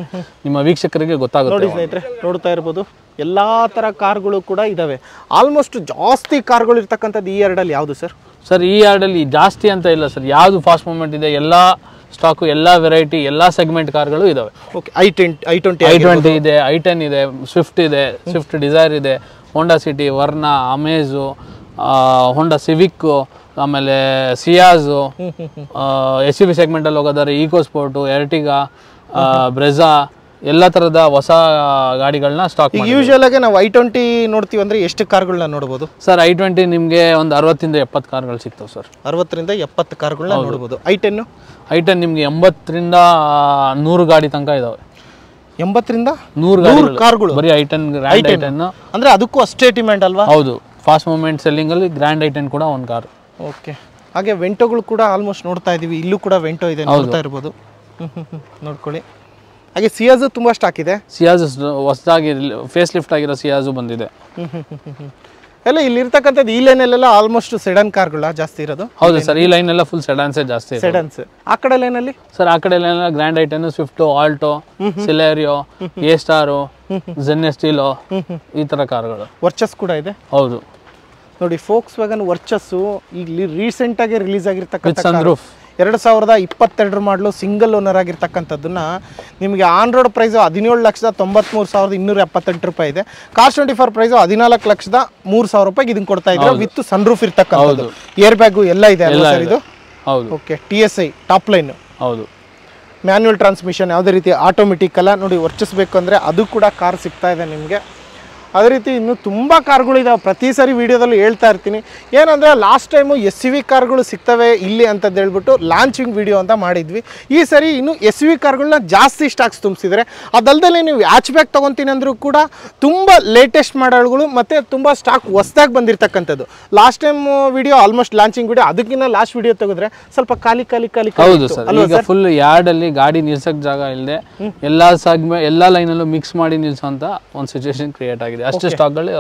ನಿಮ್ಮ ವೀಕ್ಷಕರಿಗೆ ಗೊತ್ತಾಗುತ್ತೆ. ನೋಡಿ ಸ್ನೇಹಿತರೆ, ನೋಡ್ತಾ ಇರ್ಬೋದು ಎಲ್ಲ ಥರ ಕಾರ್ಗಳು ಕೂಡ ಇದಾವೆ. ಆಲ್ಮೋಸ್ಟ್ ಜಾಸ್ತಿ ಕಾರ್ಗಳು ಇರ್ತಕ್ಕಂಥದ್ದು ಈ ಎರಡಲ್ಲಿ ಯಾವುದು ಸರ್? ಸರ್ ಈ ಎರಡಲ್ಲಿ ಜಾಸ್ತಿ ಅಂತ ಇಲ್ಲ ಸರ್, ಯಾವುದು ಫಾಸ್ಟ್ ಮೂವ್ಮೆಂಟ್ ಇದೆ ಎಲ್ಲ ಸ್ಟಾಕು, ಎಲ್ಲ ವೆರೈಟಿ, ಎಲ್ಲ ಸೆಗ್ಮೆಂಟ್ ಕಾರ್ಗಳು ಇದಾವೆ. ಓಕೆ, i20 ಇದೆ, i10 ಇದೆ, ಸ್ವಿಫ್ಟ್ ಇದೆ, ಸ್ವಿಫ್ಟ್ ಡಿಸೈರ್ ಇದೆ, ಹೋಂಡಾ ಸಿಟಿ, ವರ್ನಾ, ಅಮೇಜು, ಹೋಂಡಾ ಸಿವಿಕ್, ಆಮೇಲೆ ಸಿಯಾಜು, SUV ಸೆಗ್ಮೆಂಟಲ್ಲಿ ಹೋಗೋದಾದ್ರೆ ಈಕೋ ಸ್ಪೋರ್ಟು, ಎರ್ಟಿಗಾ, ಬ್ರೆಜಾ, ಎಲ್ಲ ತರದ ಹೊಸ ಗಾಡಿಗಳನ್ನ ಸ್ಟಾಕ್. ಯೂಶುವಲ್ ಆಗಿ ನಾವು i20 ನೋಡ್ತೀವಿ ಅಂದ್ರೆ ಎಷ್ಟು ಕಾರ್ಗಳನ್ನ ನೋಡಬಹುದು ಸರ್? i20 ನಿಮಗೆ ಒಂದು 60 ರಿಂದ 70 ಕಾರ್ಗಳು ಸಿಗ್ತವೆ ಸರ್. 60 ರಿಂದ 70 ಕಾರ್ಗಳನ್ನ ನೋಡಬಹುದು. i10 ನಿಮಗೆ 80 ರಿಂದ 100 ಗಾಡಿ ತನಕ ಇದಾವೆ. 80 ರಿಂದ 100 ಕಾರ್ಗಳು ಬರೀ i10 ಅಂದ್ರೆ ಅದಕ್ಕೂ ಅಷ್ಟೇ ಡಿಮ್ಯಾಂಡ್ ಅಲ್ವಾ? ಹೌದು, ಫಾಸ್ಟ್ ಮೂವ್ಮೆಂಟ್ ಸೆಲ್ಲಿಂಗ್ ಅಲ್ಲಿ ಗ್ರ್ಯಾಂಡ್ i10 ಕೂಡ ಒಂದು ಕಾರ್. ಓಕೆ, ಹಾಗೆ ವೆಂಟೋಗಳು ಕೂಡ ಆಲ್ಮೋಸ್ಟ್ ನೋಡ್ತಾ ಇದೀವಿ. ಇಲ್ಲೂ ಕೂಡ ವೆಂಟೋ ಇದೆ, ನೋಡ್ತಾ ಇರಬಹುದು. ನೋಡ್ಕೊಳ್ಳಿ. ಹಾಗೆ ಸಿಯಾಜು ತುಂಬಾ ಸ್ಟಾಕ್ ಇದೆ. ಸಿಯಾಜು ಹೊಸದಾಗಿ ಫೇಸ್ ಲಿಫ್ಟ್ ಆಗಿರೋ ಸಿಯಾಜು ಬಂದಿದೆ. ಎಲ್ಲ ಇಲ್ಲಿ ಇರ್ತಕ್ಕಂಥದ್ದು ಈ ಲೈನಲ್ಲೆಲ್ಲ ಆಲ್ಮೋಸ್ಟ್ ಸೆಡನ್ ಕಾರ್ಗಳ ಜಾಸ್ತಿ ಇರೋದು. ಹೌದು ಸರ್, ಈ ಲೈನ್ ಎಲ್ಲ ಫುಲ್ ಸೆಡಾನ್ಸೇ ಜಾಸ್ತಿ. ಸೆಡನ್ಸ್ ಆ ಕಡೆ ಲೈನಲ್ಲಿ ಸರ್, ಆ ಕಡೆ line grand i10, Swift, Alto, Celerio, A star, Zen Estilo, ಈ ತರ ಕಾರ್ಗಳು. ವರ್ಚಸ್ ಕೂಡ ಇದೆ. ಹೌದು ನೋಡಿ, ಫೋಕ್ಸ್ ವ್ಯಾಗನ್ ವರ್ಚಸ್ಸು ಈಗ ರೀಸೆಂಟ್ ಆಗಿ ರಿಲೀಸ್ ಆಗಿರ್ತಕ್ಕಂಥ ಸನ್ರೂಫ್ 2022 ಮಾಡಲು ಸಿಂಗಲ್ ಓನರ್ ಆಗಿರ್ತಕ್ಕಂಥದ್ದನ್ನ ನಿಮಗೆ ಆನ್ ರೋಡ್ ಪ್ರೈಸು 17,93,278 ರೂಪಾಯಿ ಇದೆ. ಕಾಸ್ಟ್ 24 ಪ್ರೈಸು 14,03,000 ರೂಪಾಯಿಗೆ ಇದನ್ನ ಕೊಡ್ತಾ ಇದ್ದಾರೆ. ವಿತ್ ಸನ್ರೂಫ್ ಇರ್ತಕ್ಕಂಥದ್ದು, ಏರ್ ಬ್ಯಾಗು ಎಲ್ಲ ಇದೆ ಅಲ್ವಾ ಸರ್ ಇದು? ಹೌದು. Okay, TSI top line. ಹೌದು. ಮ್ಯಾನ್ಯುವಲ್ ಟ್ರಾನ್ಸ್ಮಿಷನ್, ಯಾವುದೇ ರೀತಿ ಆಟೋಮೆಟಿಕ್ ಅಲ್ಲ. ನೋಡಿ, ವರ್ಚಿಸಬೇಕು ಅಂದರೆ ಅದು ಕೂಡ ಕಾರ್ ಸಿಗ್ತಾ ಇದೆ ನಿಮಗೆ. ಅದೇ ರೀತಿ ಇನ್ನೂ ತುಂಬ ಕಾರ್ಗಳಿದಾವೆ. ಪ್ರತಿ ಸಾರಿ ವೀಡಿಯೋದಲ್ಲಿ ಹೇಳ್ತಾ ಇರ್ತೀನಿ. ಏನಂದರೆ ಲಾಸ್ಟ್ ಟೈಮು SUV ಕಾರ್ಗಳು ಸಿಗ್ತವೆ ಇಲ್ಲಿ ಅಂತಂದು ಹೇಳ್ಬಿಟ್ಟು ಲಾಂಚಿಂಗ್ ವಿಡಿಯೋ ಅಂತ ಮಾಡಿದ್ವಿ. ಈ ಸರಿ ಇನ್ನು SUV ಕಾರ್ಗಳನ್ನ ಜಾಸ್ತಿ ಸ್ಟಾಕ್ಸ್ ತುಂಬಿಸಿದರೆ, ಅದಲ್ಲದೆ ನೀವು ಹ್ಯಾಚ್ ಬ್ಯಾಕ್ ತೊಗೊತೀನಿ ಅಂದರೂ ಕೂಡ ತುಂಬ ಲೇಟೆಸ್ಟ್ ಮಾಡಲ್ಗಳು ಮತ್ತು ತುಂಬ ಸ್ಟಾಕ್ ಹೊಸದಾಗಿ ಬಂದಿರತಕ್ಕಂಥದ್ದು. Last time video almost launching video, ಅದಕ್ಕಿಂತ ಲಾಸ್ಟ್ ವಿಡಿಯೋ ತೆಗೆದ್ರೆ ಸ್ವಲ್ಪ ಖಾಲಿ. ಹೌದು ಸರ್, ಈಗ ಫುಲ್ ಯಾರ್ಡಲ್ಲಿ ಗಾಡಿ ನಿಲ್ಸಕ್ಕೆ ಜಾಗ ಇಲ್ಲದೆ ಎಲ್ಲ ಲೈನಲ್ಲೂ ಮಿಕ್ಸ್ ಮಾಡಿ ನಿಲ್ಸೋಂಥ ಒಂದು ಸಿಚುವೇಶನ್ ಕ್ರಿಯೇಟ್ ಆಗಿದೆ. ಅಷ್ಟೇ ಸ್ಟಾಕ್ಗಳು.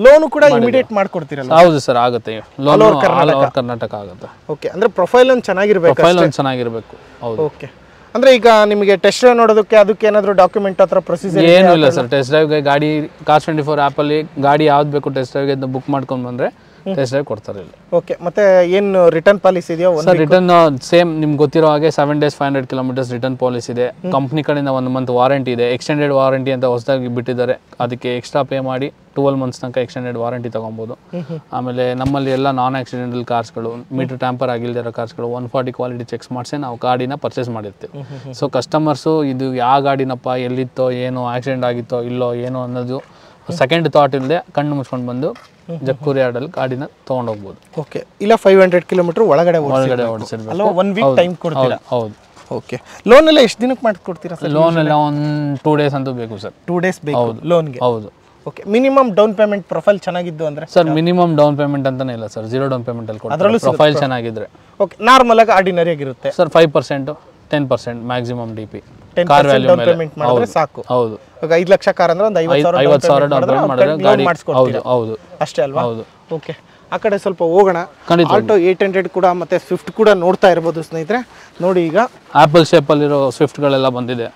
ಲೋನು ಕೂಡ ಇಮಿಡಿಯೇಟ್ ಮಾಡ್ಕೊಡ್ತೀರಲ್ಲ? ಹೌದು ಸರ್, ಆಗುತ್ತೆ. ಲೋನ್ ಆಲ್ ಓವರ್ ಕರ್ನಾಟಕ ಆಗುತ್ತೆ. ಓಕೆ, ಅಂದ್ರೆ ಪ್ರೊಫೈಲ್ ಒಂದು ಚೆನ್ನಾಗಿರಬೇಕು. ಹೌದು. ಓಕೆ, ಅಂದ್ರೆ ಈಗ ನಿಮಗೆ ಟೆಸ್ಟ್ ಡ್ರೈವ್ ನೋಡೋದಕ್ಕೆ ಅದಕ್ಕೆ ಏನಾದರೂ ಡಾಕ್ಯುಮೆಂಟ್ ಹತ್ರ ಪ್ರೊಸೀಜರ್ ಏನೂ ಇಲ್ಲ ಸರ್. ಟೆಸ್ಟ್ ಡ್ರೈವ್ಗೆ ಗಾಡಿ ಕಾಸ್ಟ್ 24 ಆ್ಯಪಲ್ಲಿ ಗಾಡಿ ಯಾವ್ದು ಬೇಕು ಟೆಸ್ಟ್ ಡ್ರೈವ್ಗೆ ಅಂತ ಬುಕ್ ಮಾಡ್ಕೊಂಡು ಬಂದರೆ ಟೆಸ್ಟ್ ಡ್ರೈವ್ ಕೊಡ್ತಾರೆ ಇಲ್ಲಿ. ಓಕೆ, ಮತ್ತೆ ಏನು ರಿಟರ್ನ್ ಪಾಲಿಸಿ ಇದೆಯಾ? ಸರ್, ರಿಟರ್ನ್ ಸೇಮ್ ನಿಮ್ಗೆ ಗೊತ್ತಿರೋ ಹಾಗೆ 7 days 500 kilometers ರಿಟರ್ನ್ ಪಾಲಿಸಿ ಇದೆ. ಕಂಪ್ನಿ ಕಡೆಯಿಂದ 1 month ವಾರಂಟಿ ಇದೆ. ಎಕ್ಸ್ಟೆಂಡೆಡ್ ವಾರಂಟಿ ಅಂತ ಹೊಸದಾಗಿ ಬಿಟ್ಟಿದ್ದಾರೆ. ಅದಕ್ಕೆ ಎಕ್ಸ್ಟ್ರಾ ಪೇ ಮಾಡಿ 12 months ತನಕ ಎಕ್ಸ್ಟೆಂಡೆಡ್ ವಾರಂಟಿ ತೊಗೊಬೋದು. ಆಮೇಲೆ ನಮ್ಮಲ್ಲಿ ಎಲ್ಲ ನಾನ್ ಆಕ್ಸಿಡೆಂಟಲ್ ಕಾರ್ಸ್ಗಳು, ಮೀಟರ್ ಟ್ಯಾಂಪರ್ ಆಗಿಲ್ದಿರೋ ಕಾರ್ಸ್ಗಳು 140 ಕ್ವಾಲಿಟಿ ಚೆಕ್ಸ್ ಮಾಡಿಸಿ ನಾವು ಗಾಡಿನ ಪರ್ಚೇಸ್ ಮಾಡಿರ್ತೀವಿ. ಸೊ ಕಸ್ಟಮರ್ಸು ಇದು ಯಾವ ಗಾಡಿನಪ್ಪ, ಎಲ್ಲಿತ್ತೋ, ಏನೋ ಆಕ್ಸಿಡೆಂಟ್ ಆಗಿತ್ತೋ ಇಲ್ಲೋ ಏನೋ ಅನ್ನೋದು ಸೆಕೆಂಡ್ ಥಾಟ್ ಇಲ್ಲದೆ ಕಣ್ಣು ಮುಚ್ಕೊಂಡು ಬಂದು ಜಕ್ಕೂರು ಯಾರ್ಡಲ್ಲಿ ಗಾಡಿನ ತೊಗೊಂಡು ಹೋಗ್ಬೋದು. ಓಕೆ, ಇಲ್ಲ 500 kilometer ಒಳಗಡೆ ಓಡಿಸಿರ್ಬೇಕು. ಅಲ್ಲ, 1 week ಟೈಮ್ ಕೊಡ್ತೀರಾ? ಹೌದು. ಓಕೆ, ಲೋನ್ ಎಲ್ಲ ಎಷ್ಟು ದಿನಕ್ಕೆ ಮಾಡ್ಕೊಡ್ತೀರಾ ಸರ್? ಲೋನ್ ಎಲ್ಲ ಒಂದು 2 days ಅಂತೂ ಬೇಕು ಸರ್. 2 days ಬೇಕು ಲೋನ್ಗೆ? ಹೌದು. Okay, minimum down payment profile ಚೆನ್ನಾಗಿದ್ದು ಅಂದ್ರೆ? ಸರ್, ಮಿನಿಮಮ್ ಡೌನ್ ಪೇಮೆಂಟ್ ಅಂತಾನೆ ಇಲ್ಲ ಸರ್, 0 ಡೌನ್ ಪೇಮೆಂಟ್ ಅಲ್ಲಿ ಕೊಡ್ತಾರೆ ಪ್ರೊಫೈಲ್ ಚೆನ್ನಾಗಿದ್ರೆ. ಓಕೆ, ನಾರ್ಮಲ್ ಆಗಿ ಆರ್ಡಿನರಿ ಆಗಿರುತ್ತೆ sir. 5%, 10% maximum DP. 10% down payment ಮಾಡಿದ್ರೆ ಸಾಕು. ಹೌದು. ಈಗ 5 ಲಕ್ಷ ಕಾರ್ ಅಂದ್ರೆ ಒಂದು 50,000 ಡೌನ್ ಪೇಮೆಂಟ್ ಮಾಡಿದ್ರೆ ಗಾಡಿ ಮಾಡಿಸ್ಕೊಡ್ತೀರಾ? ಹೌದು. ಅಷ್ಟೇ ಅಲ್ವಾ? ಹೌದು. ಓಕೆ, ಆ ಕಡೆ ಸ್ವಲ್ಪ ಹೋಗೋಣ. ಆಲ್ಟೋ 800 ಕೂಡ ಮತ್ತೆ ಸ್ವಿಫ್ಟ್ ಕೂಡ ನೋಡ್ತಾ ಇರಬಹುದು ಸ್ನೇಹಿತರೆ. ನೋಡಿ, ಈಗ ಆಪಲ್ ಶೇಪ್ ಅಲ್ಲಿರೋ ಸ್ವಿಫ್ಟ್ಗಳೆಲ್ಲ ಬಂದಿದೆ.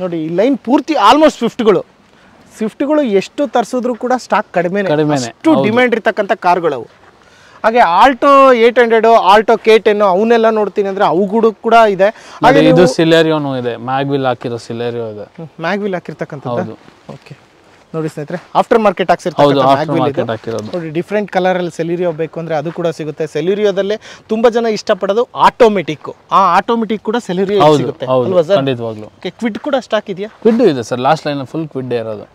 ನೋಡಿ, ಈ ಲೈನ್ ಪೂರ್ತಿ ಆಲ್ಮೋಸ್ಟ್ ಸ್ವಿಫ್ಟ್ಗಳು ಎಷ್ಟು ತರಿಸಿದ್ರು ಕೂಡ ಸ್ಟಾಕ್ ಕಡಿಮೆನೇ. ಅಷ್ಟು ಡಿಮ್ಯಾಂಡ್ ಇರ್ತಕ್ಕಂಥ ಕಾರ್ಗಳವು. ಹಾಗೆ ಆಲ್ಟೋ 800 ಆಲ್ಟೋ K10 ಅವನ್ನೆಲ್ಲ ನೋಡ್ತೀನಿ ಅಂದ್ರೆ ಅವುಗಳು ಕೂಡ ಇದೆ. ಹಾಗೆ ಇದು ಸಿಲೆರಿಯೋನು ಇದೆ, ಮ್ಯಾಗ್ವಿಲ್ ಹಾಕಿರೋ ಸಿಲೆರಿಯೋ ಇದೆ, ಮ್ಯಾಗ್ವಿಲ್ ಹಾಕಿರ್ತಕ್ಕಂಥದ್ದು. ಓಕೆ ನೋಡಿ ಸ್ನೇಹಿತರೆ, ಆಫ್ಟರ್ ಮಾರ್ಕೆಟ್ ಹಾಕ್ಸಿರ್ತಾರೆ ನೋಡಿ. ಡಿಫ್ರೆಂಟ್ ಕಲರ್ ಅಲ್ಲಿ ಸೆಲಿರಿಯೋ ಬೇಕು ಅಂದ್ರೆ ಅದು ಕೂಡ ಸಿಗುತ್ತೆ. ಸೆಲಿರಿಯೋದಲ್ಲೇ ತುಂಬಾ ಜನ ಇಷ್ಟಪಡೋದು ಆಟೋಮೆಟಿಕ್. ಆ ಆಟೋಮೆಟಿಕ್ ಕೂಡ ಸೆಲಿರಿಯೋ ಸಿಗುತ್ತೆ ಅಲ್ವಾ ಸರ್? ಖಂಡಿತವಾಗ್ಲೂ. ಕ್ವಿಡ್ ಕೂಡ ಸ್ಟಾಕ್ ಇದೆಯಾ? ಕ್ವಿಡ್ ಇದೆ sir, last line full Kwid ಇರೋದು.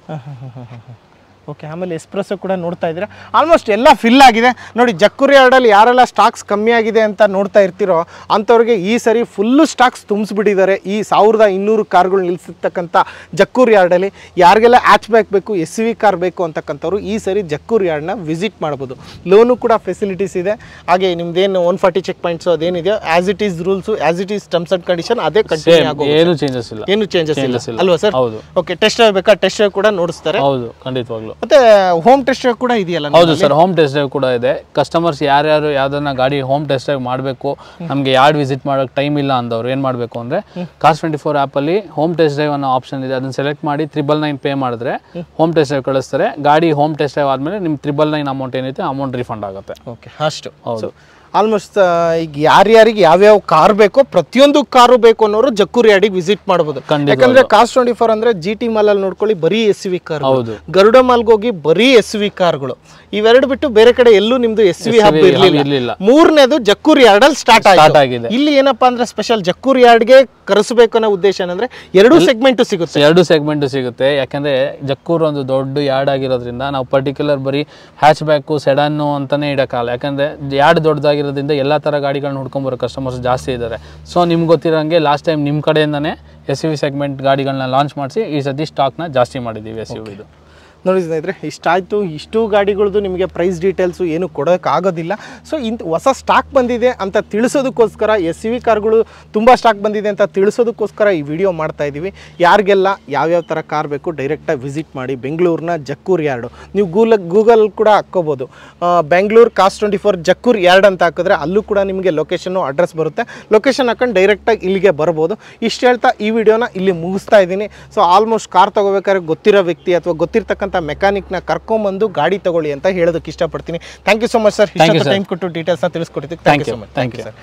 ಓಕೆ, ಆಮೇಲೆ ಎಸ್ಪ್ರೆಸೋ ಕೂಡ ನೋಡ್ತಾ ಇದ್ದೀರಾ, ಆಲ್ಮೋಸ್ಟ್ ಎಲ್ಲ ಫಿಲ್ ಆಗಿದೆ ನೋಡಿ. ಜಕ್ಕೂರಿ ಯಾರ್ಡಲ್ಲಿ ಯಾರೆಲ್ಲ ಸ್ಟಾಕ್ಸ್ ಕಮ್ಮಿ ಆಗಿದೆ ಅಂತ ನೋಡ್ತಾ ಇರ್ತೀರೋ ಅಂಥವ್ರಿಗೆ ಈ ಸರಿ ಫುಲ್ಲು ಸ್ಟಾಕ್ಸ್ ತುಂಬಿಸ್ಬಿಟ್ಟಿದ್ದಾರೆ. ಈ 1200 ಕಾರ್ಗಳು ನಿಲ್ಲಿಸಿರ್ತಕ್ಕಂಥ ಜಕ್ಕೂರಿ ಯಾರ್ಡಲ್ಲಿ ಯಾರಿಗೆಲ್ಲ ಹ್ಯಾಚ್ ಬ್ಯಾಕ್ ಬೇಕು, SUV ಕಾರ್ ಬೇಕು ಅಂತಕ್ಕಂಥವ್ರು ಈ ಸರಿ ಜಕ್ಕೂರಿ ಯಾರ್ಡ್ನ ವಿಸಿಟ್ ಮಾಡ್ಬೋದು. ಲೋನು ಕೂಡ ಫೆಸಿಲಿಟೀಸ್ ಇದೆ. ಹಾಗೆ ನಿಮ್ದೇನು 140 ಚೆಕ್ ಪಾಯಿಂಟ್ಸ್ ಅದೇನಿದೆಯೋ as it is rules, as it is terms and condition ಅದೇ ಕಂಟಿನ್ಯೂ ಆಗೋದು. ಏನು ಚೇಂಜಸ್ ಇಲ್ಲ ಅಲ್ವಾ ಸರ್? ಓಕೆ, ಟೆಸ್ಟ್ ಡ್ರೈವ್ ಬೇಕಾ? ಟೆಸ್ಟ್ ಡ್ರೈವ್ ಕೂಡ ನೋಡಿಸ್ತಾರೆ. ಹೌದು, ಖಂಡಿತವಾಗ್ಲೂ. ಮತ್ತೆ ಹೋಮ್ ಟೆಸ್ಟ್ ಡ್ರೈವ್ ಕೂಡ ಇದೆಯಲ್ಲ? ಹೌದು ಸರ್, ಹೋಮ್ ಟೆಸ್ಟ್ ಡ್ರೈವ್ ಕೂಡ ಇದೆ. ಕಸ್ಟಮರ್ಸ್ ಯಾರ್ಯಾರು ಯಾವ್ದನ್ನ ಗಾಡಿ ಹೋಮ್ ಟೆಸ್ಟ್ ಡ್ರೈವ್ ಮಾಡಬೇಕು, ನಮಗೆ ಯಾರ್ಡ್ ವಿಸಿಟ್ ಮಾಡೋಕೆ ಟೈಮ್ ಇಲ್ಲ ಅಂದವ್ರು ಏನು ಮಾಡಬೇಕು ಅಂದರೆ Cars24 ಆ್ಯಪಲ್ಲಿ ಹೋಮ್ ಟೆಸ್ಟ್ ಡ್ರೈವ್ ಅನ್ನೋ ಆಪ್ಷನ್ ಇದೆ. ಅದನ್ನ ಸೆಲೆಕ್ಟ್ ಮಾಡಿ 999 ಪೇ ಮಾಡಿದ್ರೆ ಹೋಮ್ ಟೆಸ್ಟ್ ಡ್ರೈವ್ ಕಳಿಸ್ತಾರೆ. ಗಾಡಿ ಹೋಮ್ ಟೆಸ್ಟ್ ಡ್ರೈವ್ ಆದಮೇಲೆ ನಿಮ್ಮ 999 ಅಮೌಂಟ್ ಏನೈತೆ ಅಮೌಂಟ್ ರಿಫಂಡ್ ಆಗುತ್ತೆ. ಓಕೆ, ಅಷ್ಟು. ಹೌದು, ಆಲ್ಮೋಸ್ಟ್ ಈಗ ಯಾರ್ಯಾರಿಗೆ ಯಾವ್ಯಾವ ಕಾರ್ ಬೇಕೋ ಪ್ರತಿಯೊಂದು ಕಾರು ಬೇಕು ಅನ್ನೋರು ಜಕ್ಕೂರಿ ಯಾರ್ಡಿಗೆ ವಿಸಿಟ್ ಮಾಡಬಹುದು. ಯಾಕಂದ್ರೆ Cars24 ಅಂದ್ರೆ GT ಮಾಲ್ ಅಲ್ಲಿ ನೋಡ್ಕೊಳ್ಳಿ ಬರೀ SUV ಕಾರ್, ಗರುಡ ಮಾಲ್ಗೆ ಹೋಗಿ ಬರೀ SUV ಕಾರ್ಗಳು. ಇವೆರಡು ಬಿಟ್ಟು ಬೇರೆ ಕಡೆ ಎಲ್ಲೂ ನಿಮ್ದು SUV ಹಬ್ ಇರಲಿಲ್ಲ. ಮೂರನೇದು ಜಕ್ಕೂರಿ ಯಾರ್ಡ್ ಅಲ್ಲಿ ಸ್ಟಾರ್ಟ್ ಆಗಿದೆ. ಇಲ್ಲಿ ಏನಪ್ಪಾ ಅಂದ್ರೆ ಸ್ಪೆಷಲ್ ಜಕ್ಕೂರಿ ಯಾರ್ಡ್ಗೆ ಕರೆಸಬೇಕು ಅನ್ನೋ ಉದ್ದೇಶ ಏನಂದ್ರೆ ಎರಡು ಸೆಗ್ಮೆಂಟ್ ಸಿಗುತ್ತೆ. ಯಾಕಂದ್ರೆ ಜಕ್ಕೂರ್ ಒಂದು ದೊಡ್ಡ ಯಾರ್ಡ್ ಆಗಿರೋದ್ರಿಂದ ನಾವು ಪರ್ಟಿಕ್ಯುಲರ್ ಬರೀ ಹ್ಯಾಚ್ ಬ್ಯಾಕು ಸೆಡಾನು ಅಂತಾನೆ ಇಡಕ್ಕಾಗಲ್ಲ. ಯಾಕಂದ್ರೆ ಯಾರ್ಡ್ ದೊಡ್ಡದಾಗಿರೋದ್ರಿಂದ ಎಲ್ಲ ತರ ಗಾಡಿಗಳನ್ನ ಹುಡ್ಕೊಂಡ್ಬರೋ ಕಸ್ಟಮರ್ಸ್ ಜಾಸ್ತಿ ಇದ್ದಾರೆ. ಸೊ ನಿಮ್ಗೆ ಗೊತ್ತಿರೋಂಗೆ ಲಾಸ್ಟ್ ಟೈಮ್ ನಿಮ್ಮ ಕಡೆಯಿಂದಾನೆ SUV ಸೆಗ್ಮೆಂಟ್ ಗಾಡಿಗಳನ್ನ ಲಾಂಚ್ ಮಾಡಿಸಿ ಈ ಸತಿ ಸ್ಟಾಕ್ನ ಜಾಸ್ತಿ ಮಾಡಿದ್ದೀವಿ SUV ಇದು. ನೋಡಿ ಸ್ನೇಹಿತರೆ, ಇಷ್ಟಾಯಿತು. ಇಷ್ಟು ಗಾಡಿಗಳದ್ದು ನಿಮಗೆ ಪ್ರೈಸ್ ಡೀಟೇಲ್ಸು ಏನು ಕೊಡೋಕ್ಕಾಗೋದಿಲ್ಲ. ಸೊ ಹೊಸ ಸ್ಟಾಕ್ ಬಂದಿದೆ ಅಂತ ತಿಳಿಸೋದಕ್ಕೋಸ್ಕರ, SUV ಕಾರ್ಗಳು ತುಂಬ ಸ್ಟಾಕ್ ಬಂದಿದೆ ಅಂತ ತಿಳಿಸೋದಕ್ಕೋಸ್ಕರ ಈ ವಿಡಿಯೋ ಮಾಡ್ತಾ ಇದ್ದೀವಿ. ಯಾರಿಗೆಲ್ಲ ಯಾವ್ಯಾವ ಥರ ಕಾರ್ ಬೇಕು ಡೈರೆಕ್ಟಾಗಿ ವಿಸಿಟ್ ಮಾಡಿ. ಬೆಂಗಳೂರಿನ ಜಕ್ಕೂರ್ ಯಾರ್ಡು ನೀವು ಗೂಗಲ್ ಕೂಡ ಹಾಕ್ಕೋಬೋದು. ಬೆಂಗಳೂರು Cars24 ಜಕ್ಕೂರ್ ಯಾರ್ಡ್ ಅಂತ ಹಾಕಿದ್ರೆ ಅಲ್ಲೂ ಕೂಡ ನಿಮಗೆ ಲೊಕೇಶನ್ನು ಅಡ್ರೆಸ್ ಬರುತ್ತೆ. ಲೊಕೇಶನ್ ಹಾಕೊಂಡು ಡೈರೆಕ್ಟಾಗಿ ಇಲ್ಲಿಗೆ ಬರ್ಬೋದು. ಇಷ್ಟು ಹೇಳ್ತಾ ಈ ವಿಡಿಯೋನ ಇಲ್ಲಿ ಮುಗಿಸ್ತಾ ಇದ್ದೀನಿ. ಸೊ ಆಲ್ಮೋಸ್ಟ್ ಕಾರ್ ತೊಗೋಬೇಕಾದ್ರೆ ಗೊತ್ತಿರೋ ವ್ಯಕ್ತಿ ಅಥವಾ ಗೊತ್ತಿರ್ತಕ್ಕಂಥ ಮೆಕ್ಯಾನಿಕ್ನ ಕರ್ಕೊಂಬಂದು ಗಾಡಿ ತಗೊಳ್ಳಿ ಅಂತ ಹೇಳೋದಕ್ಕೆ ಇಷ್ಟಪಡ್ತೀನಿ. Thank you so much sir, time ಕೊಟ್ಟು ಡೀಟೇಲ್ಸ್ನ ತಿಳಿಸ್ಕೊಟ್ಟಿದ್ದಕ್ಕೆ. Thank you so much. Thank you sir.